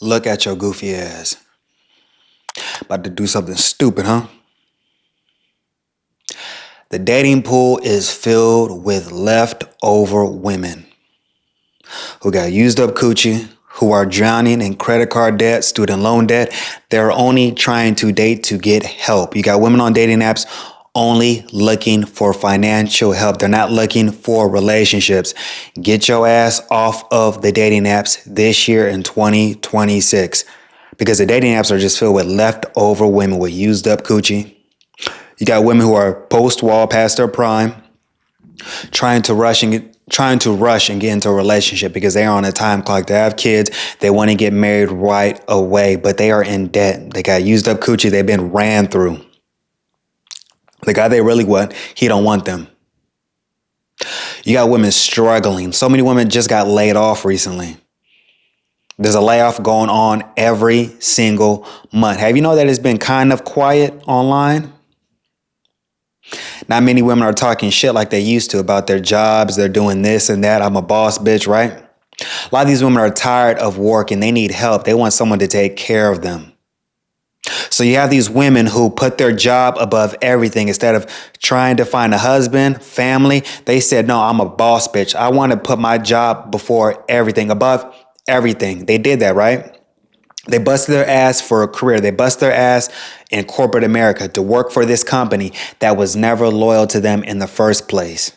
Look at your goofy ass. About to do something stupid, huh? The dating pool is filled with leftover women who got used up coochie, who are drowning in credit card debt, student loan debt. They're only trying to date to get help. You got women on dating apps only looking for financial help. They're not looking for relationships. Get your ass off of the dating apps this year in 2026 because the dating apps are just filled with leftover women with used up coochie. You got women who are post-wall past their prime, trying to rush and get into a relationship because they are on a time clock. They have kids. They want to get married right away, but they are in debt. They got used up coochie. They've been ran through. The guy they really want, he don't want them. You got women struggling. So many women just got laid off recently. There's a layoff going on every single month. Have you know that it's been kind of quiet online? Not many women are talking shit like they used to about their jobs. They're doing this and that. I'm a boss bitch, right? A lot of these women are tired of working. They need help. They want someone to take care of them. So you have these women who put their job above everything. Instead of trying to find a husband, family, they said, no, I'm a boss bitch. I want to put my job before everything, above everything. They did that, right? They busted their ass for a career. They bust their ass in corporate America to work for this company that was never loyal to them in the first place.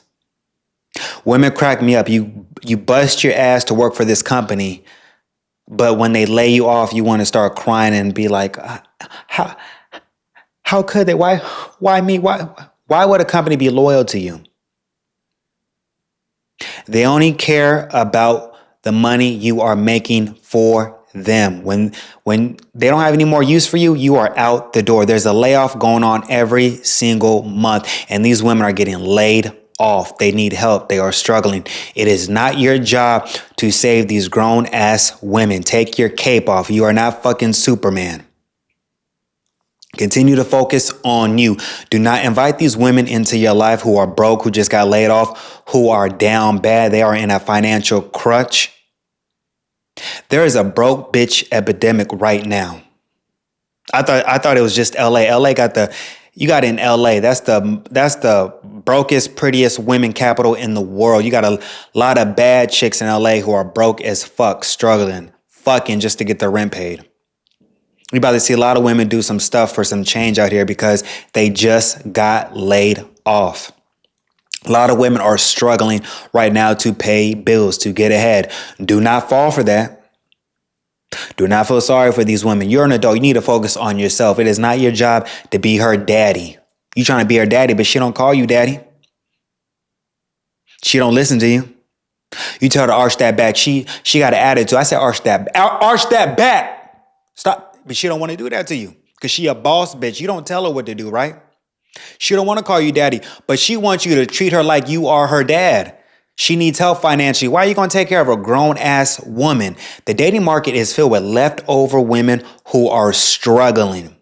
Women crack me up. You bust your ass to work for this company, but when they lay you off, you want to start crying and be like, how could they? Why me? Why would a company be loyal to you? They only care about the money you are making for them. When they don't have any more use for you, you are out the door. There's a layoff going on every single month, and these women are getting laid off. They need help. They are struggling. It is not your job to save these grown ass women. Take your cape off. You are not fucking Superman. Continue to focus on you. Do not invite these women into your life who are broke, who just got laid off, who are down bad. They are in a financial crutch. There is a broke bitch epidemic right now. I thought it was just LA. You got in LA. That's the brokest, prettiest women capital in the world. You got a lot of bad chicks in LA who are broke as fuck, struggling, fucking just to get their rent paid. You're about to see a lot of women do some stuff for some change out here because they just got laid off. A lot of women are struggling right now to pay bills, to get ahead. Do not fall for that. Do not feel sorry for these women. You're an adult. You need to focus on yourself. It is not your job to be her daddy. You trying to be her daddy, but she don't call you daddy. She don't listen to you. You tell her to arch that back. She got an attitude. I said arch that back. Stop. But she don't want to do that to you because she a boss bitch. You don't tell her what to do, right? She don't want to call you daddy, but she wants you to treat her like you are her dad. She needs help financially. Why are you going to take care of a grown-ass woman? The dating market is filled with leftover women who are struggling.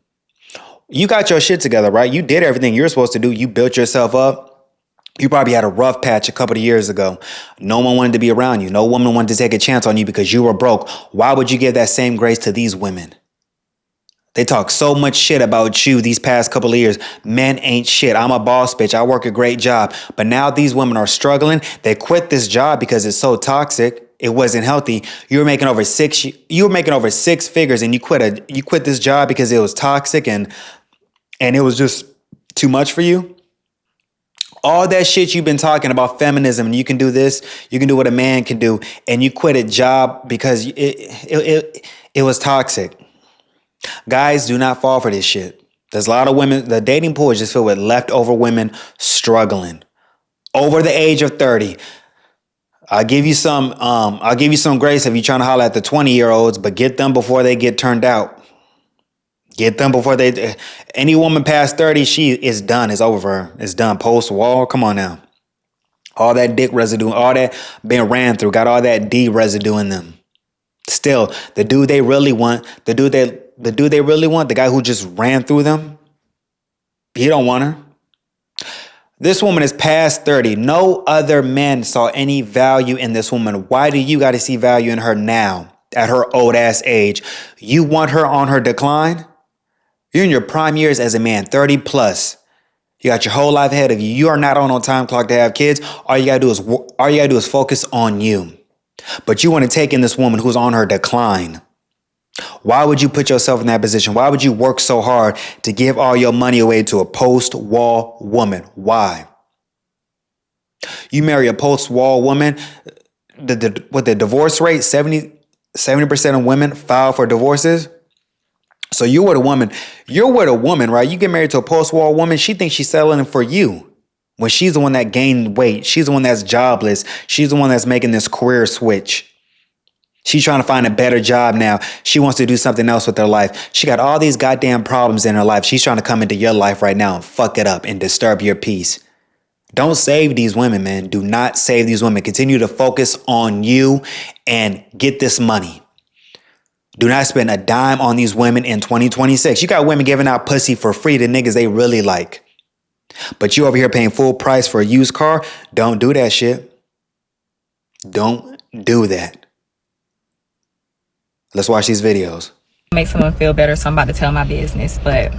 You got your shit together, right? You did everything you're supposed to do. You built yourself up. You probably had a rough patch a couple of years ago. No one wanted to be around you. No woman wanted to take a chance on you because you were broke. Why would you give that same grace to these women? They talk so much shit about you these past couple of years. Men ain't shit. I'm a boss bitch. I work a great job. But now these women are struggling. They quit this job because it's so toxic. It wasn't healthy. You were making over six figures and you quit this job because it was toxic and it was just too much for you. All that shit you've been talking about feminism and you can do this, you can do what a man can do, and you quit a job because it was toxic. Guys, do not fall for this shit. There's a lot of women. The dating pool is just filled with leftover women struggling over the age of 30. I'll give you some grace if you're trying to holler at the 20-year-olds, but get them before they get turned out. Get them before any woman past 30, she is done. It's over for her. It's done. Post wall. Come on now. All that dick residue, all that being ran through, got all that D residue in them. Still, the dude they really want, the guy who just ran through them, he don't want her. This woman is past 30. No other men saw any value in this woman. Why do you got to see value in her now? at her old ass age. You want her on her decline? You're in your prime years as a man, 30 plus. You got your whole life ahead of you. You are not on a time clock to have kids. All you gotta do is focus on you. But you want to take in this woman who's on her decline. Why would you put yourself in that position? Why would you work so hard to give all your money away to a post-war woman? Why? You marry a post-war woman, the divorce rate, 70% of women file for divorces. So you're with a woman, right? You get married to a post-war woman. She thinks she's settling for you when she's the one that gained weight. She's the one that's jobless. She's the one that's making this career switch. She's trying to find a better job now. She wants to do something else with her life. She got all these goddamn problems in her life. She's trying to come into your life right now and fuck it up and disturb your peace. Don't save these women, man. Do not save these women. Continue to focus on you and get this money. Do not spend a dime on these women in 2026. You got women giving out pussy for free to niggas they really like. But you over here paying full price for a used car? Don't do that shit. Don't do that. Let's watch these videos. Make someone feel better, so I'm about to tell my business, but...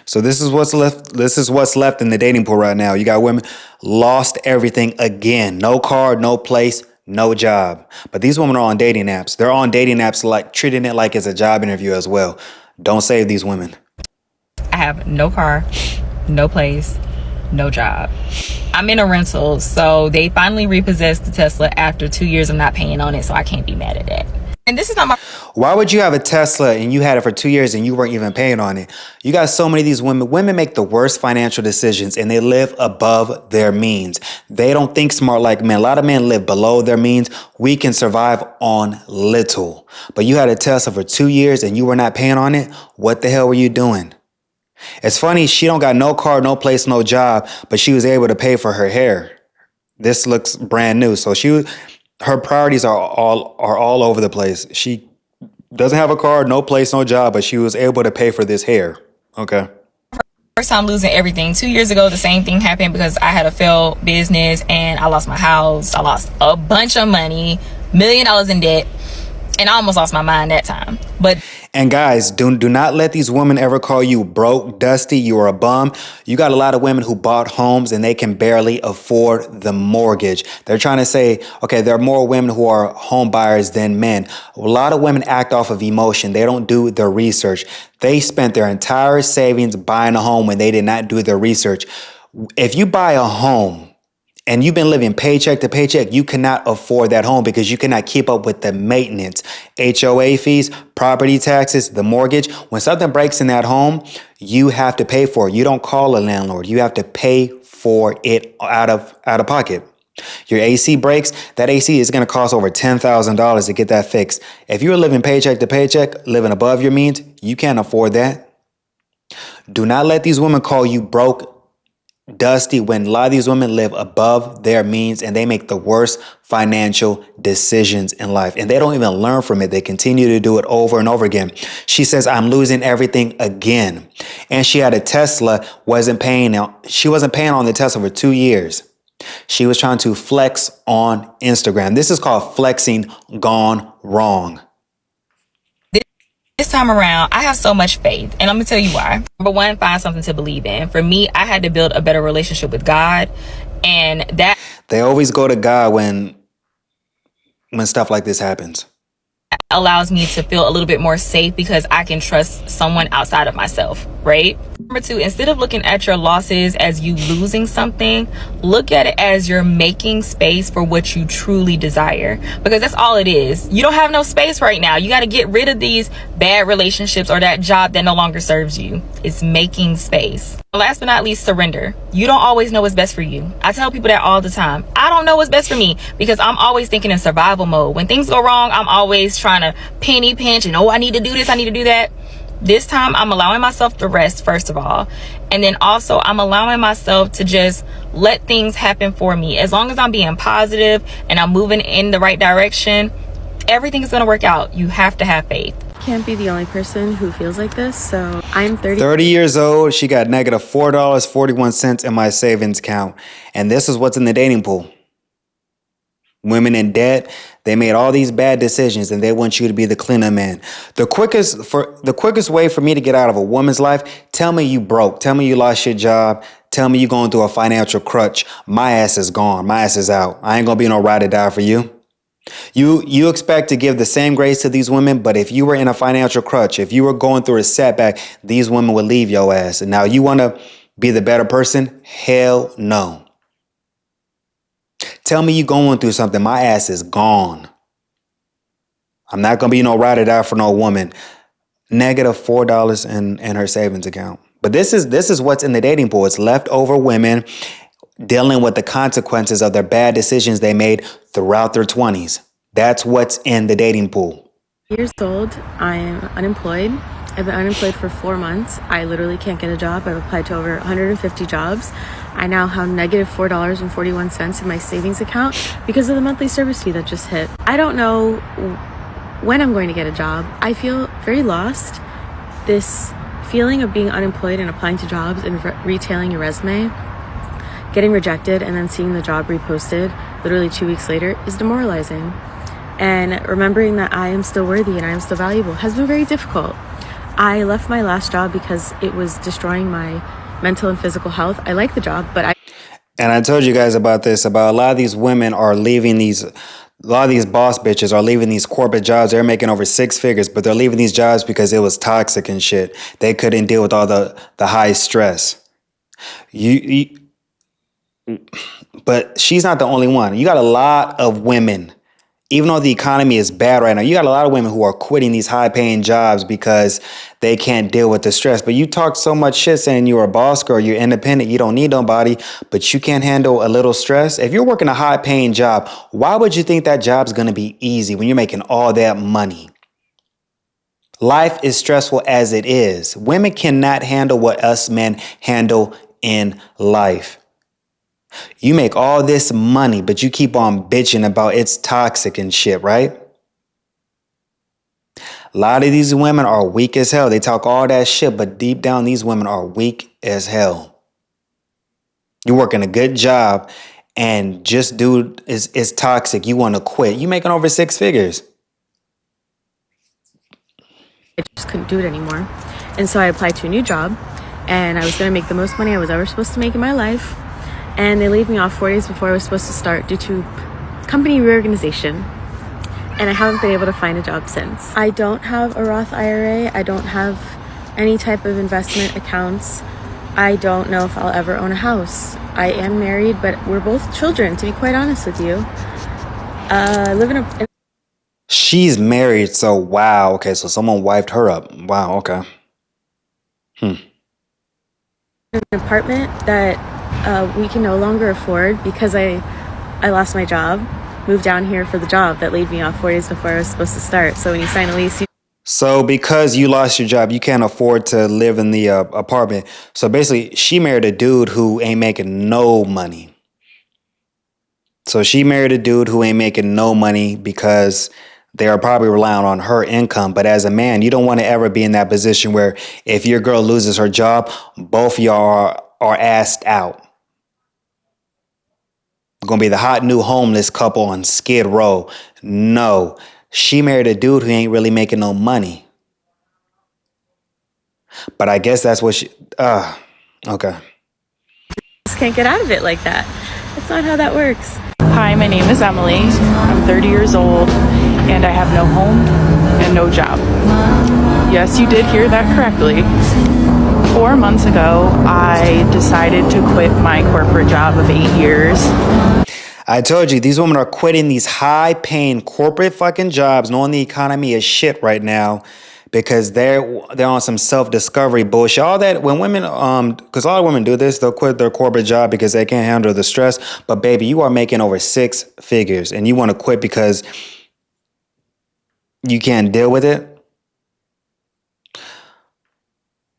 So this is what's left. This is what's left in the dating pool right now. You got women lost everything again. No car, no place, no job. But these women are on dating apps. They're on dating apps like treating it like it's a job interview as well. Don't save these women. I have no car, no place, no job. I'm in a rental, so they finally repossessed the Tesla after 2 years of not paying on it, so I can't be mad at that. And this is not my... Why would you have a Tesla and you had it for 2 years and you weren't even paying on it? You got so many of these women. Women make the worst financial decisions and they live above their means. They don't think smart like men. A lot of men live below their means. We can survive on little. But you had a Tesla for 2 years and you were not paying on it? What the hell were you doing? It's funny, she don't got no car, no place, no job, but she was able to pay for her hair. This looks brand new. So her priorities are all over the place. She doesn't have a car, no place, no job, but she was able to pay for this hair. Okay. First time losing everything. 2 years ago, the same thing happened because I had a failed business and I lost my house. I lost a bunch of money, $1 million in debt, and I almost lost my mind that time. And guys, do not let these women ever call you broke, dusty, you're a bum. You got a lot of women who bought homes and they can barely afford the mortgage. They're trying to say, okay, there are more women who are home buyers than men. A lot of women act off of emotion. They don't do their research. They spent their entire savings buying a home when they did not do their research. If you buy a home and you've been living paycheck to paycheck, you cannot afford that home because you cannot keep up with the maintenance, HOA fees, property taxes, the mortgage. When something breaks in that home, you have to pay for it. You don't call a landlord. You have to pay for it out of pocket. Your AC breaks, that AC is going to cost over $10,000 to get that fixed. If you're living paycheck to paycheck, living above your means, you can't afford that. Do not let these women call you broke, dusty, when a lot of these women live above their means and they make the worst financial decisions in life. And they don't even learn from it. They continue to do it over and over again. She says, I'm losing everything again. And she had a Tesla, she wasn't paying on the Tesla for 2 years. She was trying to flex on Instagram. This is called flexing gone wrong. This time around, I have so much faith, and I'm gonna tell you why. Number one, find something to believe in. For me, I had to build a better relationship with God, and that they always go to God when stuff like this happens. Allows me to feel a little bit more safe because I can trust someone outside of myself, right? Number two, instead of looking at your losses as you losing something, look at it as you're making space for what you truly desire, because that's all it is. You don't have no space right now. You got to get rid of these bad relationships or that job that no longer serves you. It's making space. Last but not least, surrender. You don't always know what's best for you. I tell people that all the time. I don't know what's best for me because I'm always thinking in survival mode. When things go wrong, I'm always trying to penny pinch and, oh, I need to do this, I need to do that. This time, I'm allowing myself to rest, first of all. And then also, I'm allowing myself to just let things happen for me. As long as I'm being positive and I'm moving in the right direction, everything is going to work out. You have to have faith. Can't be the only person who feels like this. So I'm 30 years old. She got negative $4.41 in my savings account. And this is what's in the dating pool. Women in debt, they made all these bad decisions and they want you to be the cleaner man. The quickest way for me to get out of a woman's life, tell me you broke. Tell me you lost your job. Tell me you're going through a financial crutch. My ass is gone. My ass is out. I ain't gonna be no ride or die for you. You expect to give the same grace to these women, but if you were in a financial crutch, if you were going through a setback, these women would leave your ass. And now you want to be the better person? Hell no. Tell me you going through something. My ass is gone. I'm not going to be no ride or die for no woman. Negative $4 in her savings account. But this is what's in the dating pool. It's leftover women dealing with the consequences of their bad decisions they made throughout their 20s. That's what's in the dating pool. Years old, I am unemployed. I've been unemployed for 4 months. I literally can't get a job. I've applied to over 150 jobs. I now have negative $4.41 in my savings account because of the monthly service fee that just hit. I don't know when I'm going to get a job. I feel very lost. This feeling of being unemployed and applying to jobs and retailing your resume, getting rejected, and then seeing the job reposted literally 2 weeks later is demoralizing. And remembering that I am still worthy and I am still valuable has been very difficult. I left my last job because it was destroying my mental and physical health. I like the job, but And I told you guys about this, about a lot of these women are leaving a lot of these boss bitches are leaving these corporate jobs. They're making over 6 figures, but they're leaving these jobs because it was toxic and shit. They couldn't deal with all the high stress. But she's not the only one. You got a lot of women, even though the economy is bad right now, you got a lot of women who are quitting these high-paying jobs because they can't deal with the stress. But you talk so much shit saying you're a boss girl, you're independent, you don't need nobody, but you can't handle a little stress. If you're working a high-paying job, why would you think that job's going to be easy when you're making all that money? Life is stressful as it is. Women cannot handle what us men handle in life. You make all this money, but you keep on bitching about it's toxic and shit, right? A lot of these women are weak as hell. They talk all that shit, but deep down, these women are weak as hell. You're working a good job and just dude is toxic. You want to quit. You making over 6 figures. I just couldn't do it anymore. And so I applied to a new job and I was going to make the most money I was ever supposed to make in my life. And they laid me off 4 days before I was supposed to start due to company reorganization. And I haven't been able to find a job since. I don't have a Roth IRA. I don't have any type of investment accounts. I don't know if I'll ever own a house. I am married, but we're both children, to be quite honest with you. I live in a... She's married, so wow. Okay, so someone wiped her up. Wow, okay. An apartment that we can no longer afford because I lost my job, moved down here for the job that laid me off 4 days before I was supposed to start. So when you sign a lease, So because you lost your job, you can't afford to live in the apartment. So basically, she married a dude who ain't making no money. So she married a dude who ain't making no money because they are probably relying on her income. But as a man, you don't want to ever be in that position where if your girl loses her job, both of y'all are asked out. Gonna be the hot new homeless couple on Skid Row. No, she married a dude who ain't really making no money. But I guess that's what she, okay. just can't get out of it like that. That's not how that works. Hi, my name is Emily. I'm 30 years old and I have no home and no job. Yes, you did hear that correctly. 4 months ago, I decided to quit my corporate job of 8 years. I told you, these women are quitting these high-paying corporate fucking jobs, knowing the economy is shit right now, because they're on some self-discovery bullshit. All that, when women, because a lot of women do this, they'll quit their corporate job because they can't handle the stress. But baby, you are making over 6 figures, and you want to quit because you can't deal with it?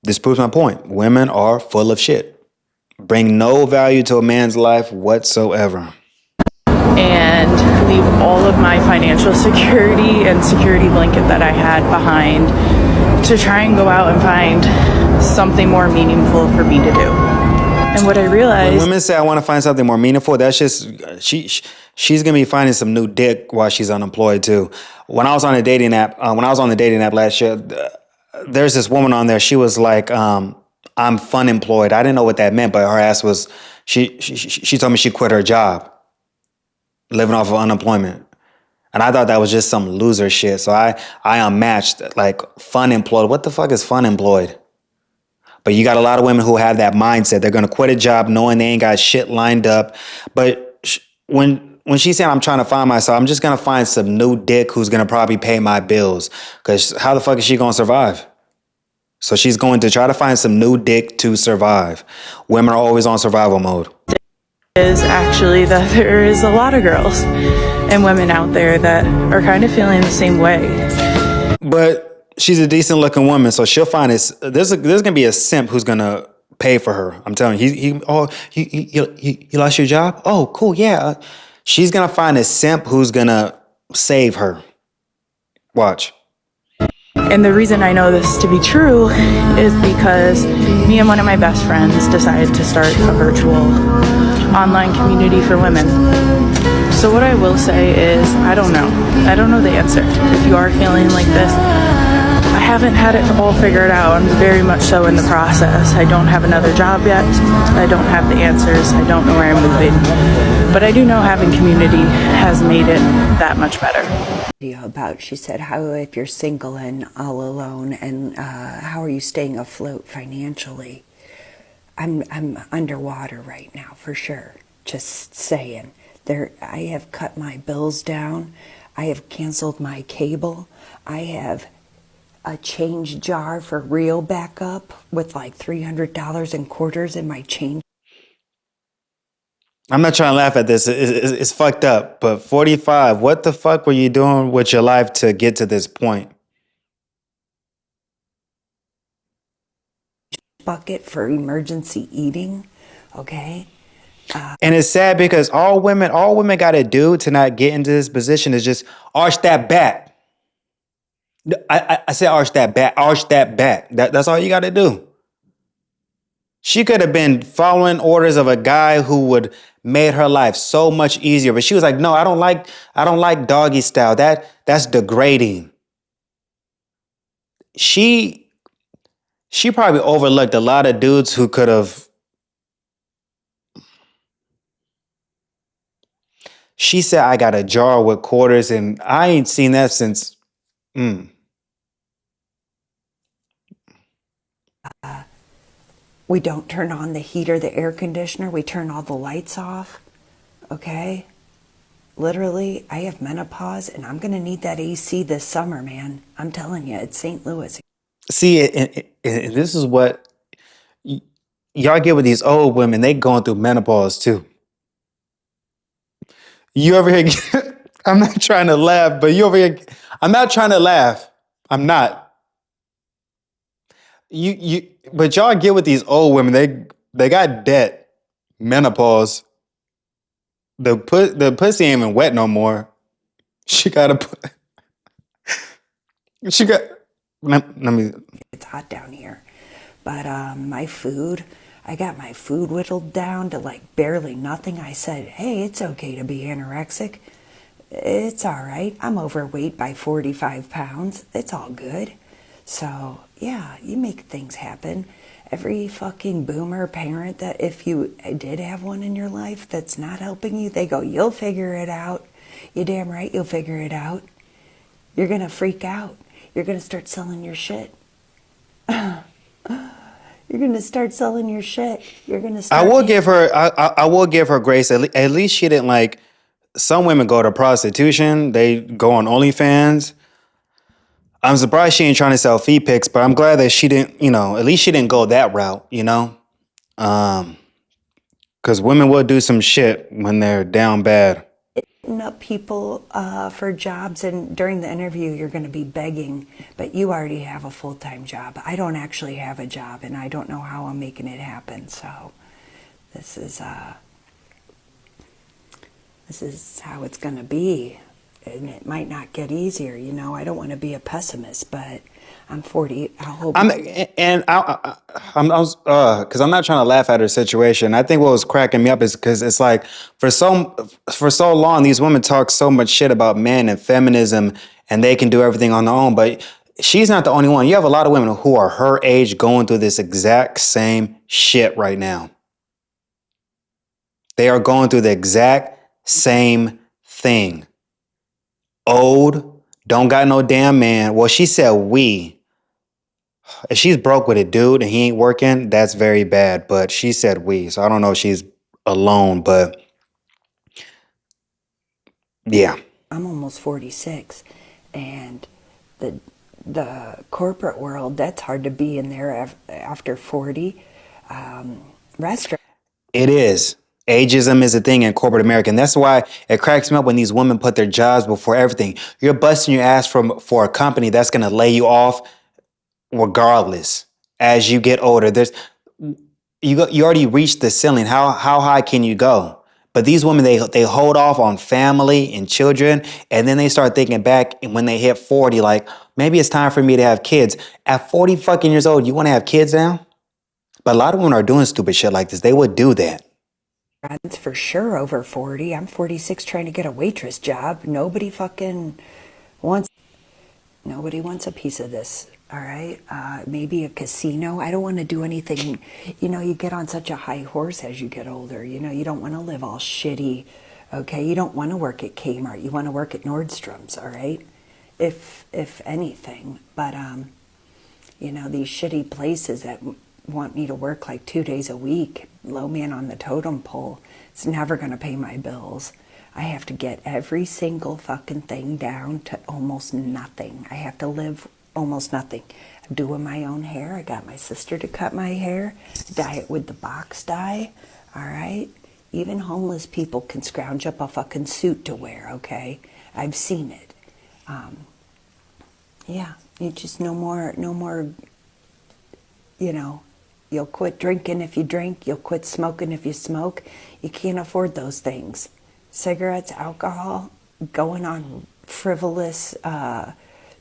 This proves my point. Women are full of shit. Bring no value to a man's life whatsoever. And leave all of my financial security and security blanket that I had behind to try and go out and find something more meaningful for me to do. And what I realized... When women say, I want to find something more meaningful, that's just... she's gonna be finding some new dick while she's unemployed too. When I was on a dating app, when I was on the dating app last year, there's this woman on there. She was like, "I'm fun employed." I didn't know what that meant, but her ass was. She told me she quit her job, living off of unemployment. And I thought that was just some loser shit. So I unmatched, like, fun employed. What the fuck is fun employed? But you got a lot of women who have that mindset. They're going to quit a job knowing they ain't got shit lined up. But when she's saying I'm trying to find myself, I'm just going to find some new dick who's going to probably pay my bills. Because how the fuck is she going to survive? So she's going to try to find some new dick to survive. Women are always on survival mode. Is actually that there is a lot of girls and women out there that are kind of feeling the same way. But she's a decent looking woman, so she'll find this. There's gonna be a simp who's gonna pay for her. I'm telling you, you lost your job? Oh, cool, yeah. She's gonna find a simp who's gonna save her. Watch. And the reason I know this to be true is because me and one of my best friends decided to start a virtual online community for women. So what I will say is, I don't know. I don't know the answer. If you are feeling like this, I haven't had it all figured out. I'm very much so in the process. I don't have another job yet. I don't have the answers. I don't know where I'm moving. But I do know having community has made it that much better. About, she said, how if you're single and all alone, and how are you staying afloat financially? I'm underwater right now for sure. Just saying. I have cut my bills down. I have canceled my cable. I have a change jar for real backup with like $300 in quarters in my change. I'm not trying to laugh at this. It's fucked up. But 45, what the fuck were you doing with your life to get to this point? Bucket for emergency eating, okay? And it's sad because all women got to do to not get into this position is just arch that back. I said arch that back. Arch that back. That's all you got to do. She could have been following orders of a guy who would made her life so much easier. But she was like, no, I don't like doggy style. That's degrading. She probably overlooked a lot of dudes who could have. She said, I got a jar with quarters, and I ain't seen that since. We don't turn on the heater, the air conditioner. We turn all the lights off, okay? Literally, I have menopause, and I'm going to need that AC this summer, man. I'm telling you, it's St. Louis. See, and this is what y'all get with these old women. They going through menopause, too. You over here, I'm not trying to laugh, but you over here, I'm not trying to laugh. I'm not. But y'all get with these old women. They got debt, menopause. The pussy ain't even wet no more. She got. Let me. It's hot down here, but my food. I got my food whittled down to like barely nothing. I said, hey, it's okay to be anorexic. It's all right. I'm overweight by 45 pounds. It's all good. So, yeah, you make things happen. Every fucking boomer parent that if you did have one in your life that's not helping you, they go, you'll figure it out. You're damn right you'll figure it out. You're going to freak out. You're going to start selling your shit. You're going to start selling your shit. You're going to start... I will give her grace. At least she didn't like... Some women go to prostitution. They go on OnlyFans. I'm surprised she ain't trying to sell feet pics, but I'm glad that she didn't, at least she didn't go that route, Because women will do some shit when they're down bad. Up people for jobs, and during the interview you're going to be begging, but you already have a full-time job. I don't actually have a job, and I don't know how I'm making it happen. So this is how it's going to be, and it might not get easier. I don't want to be a pessimist, but I'm 40. I hope. Because I'm not trying to laugh at her situation. I think what was cracking me up is because it's like for so long these women talk so much shit about men and feminism, and they can do everything on their own. But she's not the only one. You have a lot of women who are her age going through this exact same shit right now. They are going through the exact same thing. Old, don't got no damn man. Well, she said we. If she's broke with a dude and he ain't working, that's very bad. But she said we. So I don't know if she's alone, but yeah. I'm almost 46, and the corporate world, that's hard to be in there after 40. Restaurant. It is. Ageism is a thing in corporate America. And that's why it cracks me up when these women put their jobs before everything. You're busting your ass for a company that's going to lay you off regardless as you get older. You already reached the ceiling. How high can you go? But these women, they hold off on family and children, and then they start thinking back when they hit 40, like, maybe it's time for me to have kids. At 40 fucking years old, you want to have kids now? But a lot of women are doing stupid shit like this. They would do that. For sure over 40. I'm 46 trying to get a waitress job. Nobody wants a piece of this, all right? Maybe a casino. I don't want to do anything. You get on such a high horse as you get older. You don't want to live all shitty, okay? You don't want to work at Kmart. You want to work at Nordstrom's, all right? If anything. But, these shitty places that want me to work like 2 days a week, low man on the totem pole, it's never going to pay my bills. I have to get every single fucking thing down to almost nothing. I have to live almost nothing. I'm doing my own hair. I got my sister to cut my hair, dye it with the box dye, all right? Even homeless people can scrounge up a fucking suit to wear, okay? I've seen it. Yeah, you just no more, you'll quit drinking if you drink. You'll quit smoking if you smoke. You can't afford those things. Cigarettes, alcohol, going on frivolous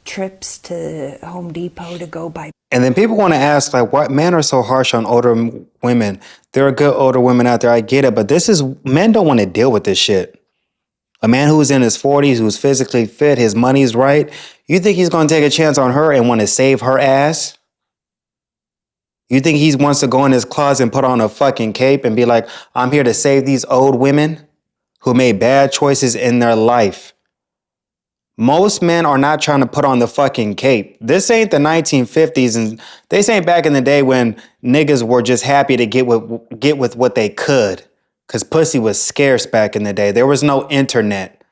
trips to Home Depot to go buy. And then people want to ask, like, why men are so harsh on older women? There are good older women out there. I get it. But men don't want to deal with this shit. A man who's in his 40s, who's physically fit, his money's right. You think he's going to take a chance on her and want to save her ass? You think he wants to go in his closet and put on a fucking cape and be like, I'm here to save these old women who made bad choices in their life? Most men are not trying to put on the fucking cape. This ain't the 1950s, and this ain't back in the day when niggas were just happy to get with what they could, because pussy was scarce back in the day. There was no internet.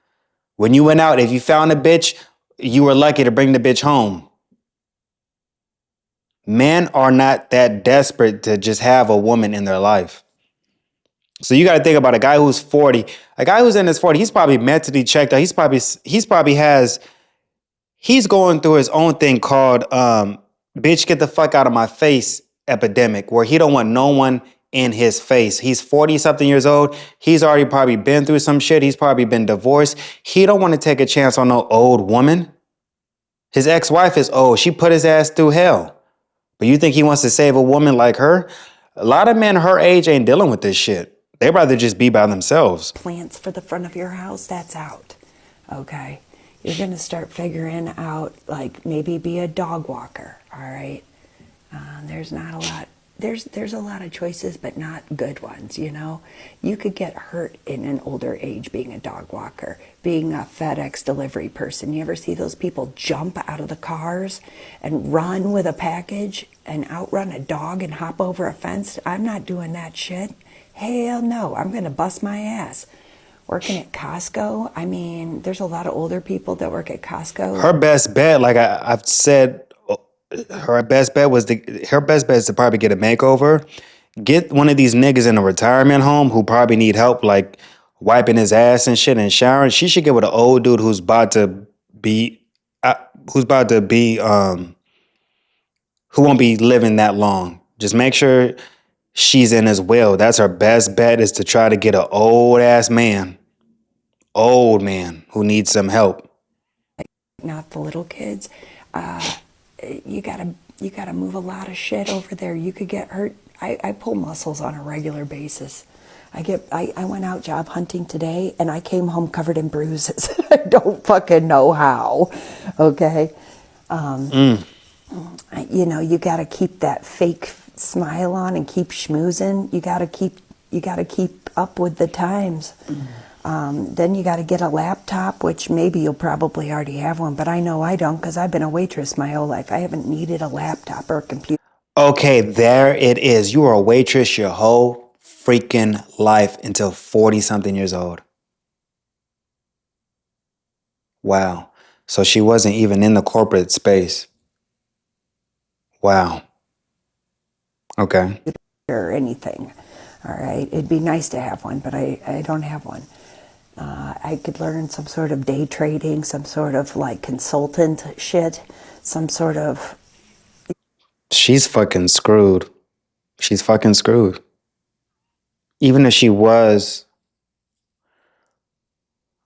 When you went out, if you found a bitch, you were lucky to bring the bitch home. Men are not that desperate to just have a woman in their life. So you got to think about a guy who's 40, a guy who's in his 40s, he's probably mentally checked out. He's going through his own thing called, bitch, get the fuck out of my face epidemic, where he don't want no one in his face. He's 40 something years old. He's already probably been through some shit. He's probably been divorced. He don't want to take a chance on no old woman. His ex-wife is old. She put his ass through hell. But you think he wants to save a woman like her? A lot of men her age ain't dealing with this shit. They'd rather just be by themselves. Plants for the front of your house, that's out, okay? You're going to start figuring out, like, maybe be a dog walker, all right? There's not a lot. There's a lot of choices, but not good ones, You could get hurt in an older age being a dog walker, being a FedEx delivery person. You ever see those people jump out of the cars and run with a package and outrun a dog and hop over a fence? I'm not doing that shit. Hell no, I'm going to bust my ass. Working at Costco, I mean, there's a lot of older people that work at Costco. Her best bet, like I've said, her best bet is to probably get a makeover. Get one of these niggas in a retirement home who probably need help, like wiping his ass and shit and showering. She should get with an old dude who won't be living that long. Just make sure she's in his will. That's her best bet, is to try to get an old man who needs some help. Not the little kids. you gotta move a lot of shit over there. You could get hurt. I pull muscles on a regular basis. I went out job hunting today and I came home covered in bruises. I don't fucking know how. Okay. You know, you gotta keep that fake smile on and keep schmoozing. You gotta keep up with the times. Then you got to get a laptop, which maybe you'll probably already have one, but I know I don't because I've been a waitress my whole life. I haven't needed a laptop or a computer. Okay, there it is. You were a waitress your whole freaking life until 40 something years old. Wow. So she wasn't even in the corporate space. Wow. Okay. Or anything. All right. It'd be nice to have one, but I don't have one. I could learn some sort of day trading, some sort of like consultant shit, some sort of. She's fucking screwed. She's fucking screwed. Even if she was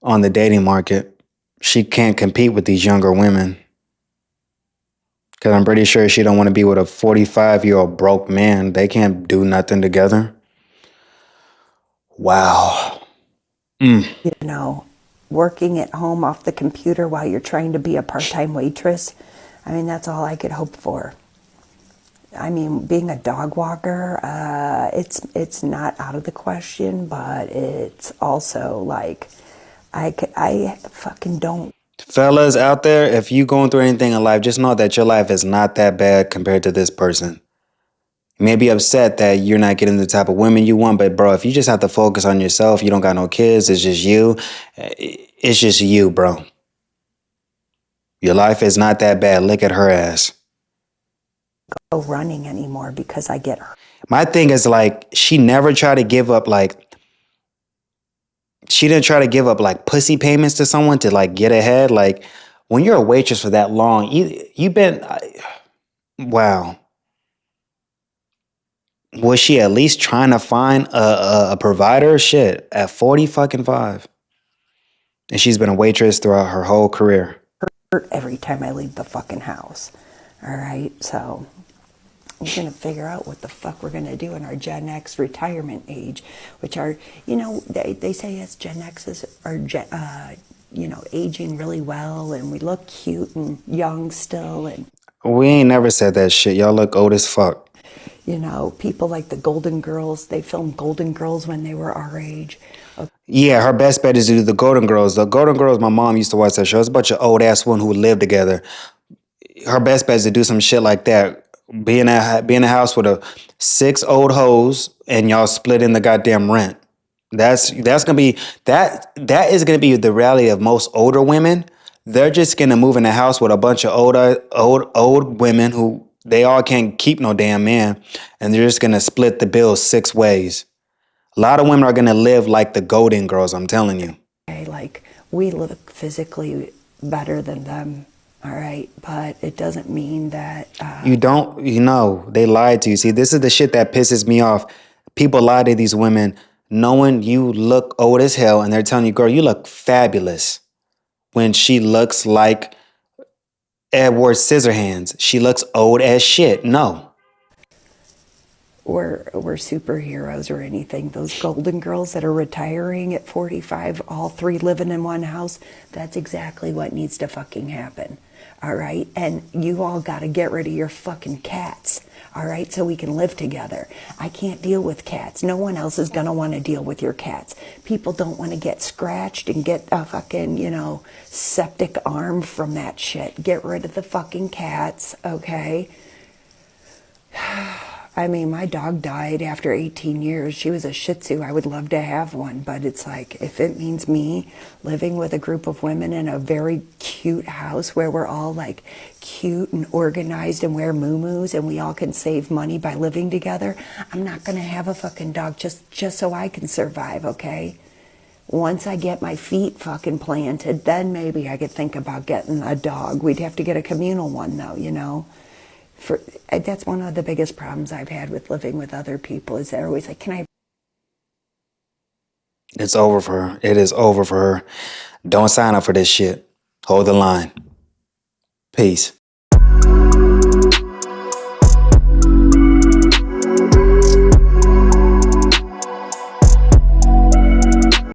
on the dating market, she can't compete with these younger women. Because I'm pretty sure she don't want to be with a 45-year-old broke man. They can't do nothing together. Wow. You know, working at home off the computer while you're trying to be a part-time waitress. I mean, that's all I could hope for. I mean, being a dog walker, it's not out of the question, but it's also like, I fucking don't. Fellas out there, if you going through anything in life, just know that your life is not that bad compared to this person. You may be upset that you're not getting the type of women you want, but bro, if you just have to focus on yourself, you don't got no kids, it's just you. It's just you, bro. Your life is not that bad. Look at her ass. Go running anymore because I get hurt. My thing is like, she never tried to give up she didn't try to give up like pussy payments to someone to like get ahead. Like when you're a waitress for that long, you've been, wow. Was she at least trying to find a provider? Shit, at 40 fucking 5. And she's been a waitress throughout her whole career. Every time I leave the fucking house. All right, so we're going to figure out what the fuck we're going to do in our Gen X retirement age, which are, you know, they say as Gen X's are, you know, aging really well and we look cute and young still. And We ain't never said that shit. Y'all look old as fuck. you know, people like the Golden Girls, they filmed Golden Girls when they were our age. Yeah, her best bet is to do the Golden Girls. The Golden Girls, my mom used to watch that show. It's a bunch of old ass women who live together. Her best bet is to do some shit like that. Be in a house with 6 old hoes and y'all split in the goddamn rent. That's gonna be that is gonna be the reality of most older women. They're just gonna move in a house with a bunch of old women who they all can't keep no damn man, and they're just gonna split the bill 6 ways. A lot of women are gonna live like the Golden Girls. I'm telling you. Like, we look physically better than them, all right? But it doesn't mean that... You don't, they lied to you. See, this is the shit that pisses me off. People lie to these women knowing you look old as hell and they're telling you, girl, you look fabulous. When she looks like Edward Scissorhands. She looks old as shit. No. we're superheroes or anything. Those Golden Girls that are retiring at 45, all 3 living in one house, that's exactly what needs to fucking happen. All right? And you all got to get rid of your fucking cats. All right? So we can live together. I can't deal with cats. No one else is going to want to deal with your cats. People don't want to get scratched and get a fucking, septic arm from that shit. Get rid of the fucking cats, okay? I mean, my dog died after 18 years. She was a Shih Tzu. I would love to have one, but it's like, if it means me living with a group of women in a very cute house where we're all like cute and organized and wear muumuus and we all can save money by living together, I'm not going to have a fucking dog just so I can survive, okay? Once I get my feet fucking planted, then maybe I could think about getting a dog. We'd have to get a communal one though, That's one of the biggest problems I've had with living with other people is they're always like, can I? It's over for her. It is over for her. Don't sign up for this shit. Hold the line. Peace.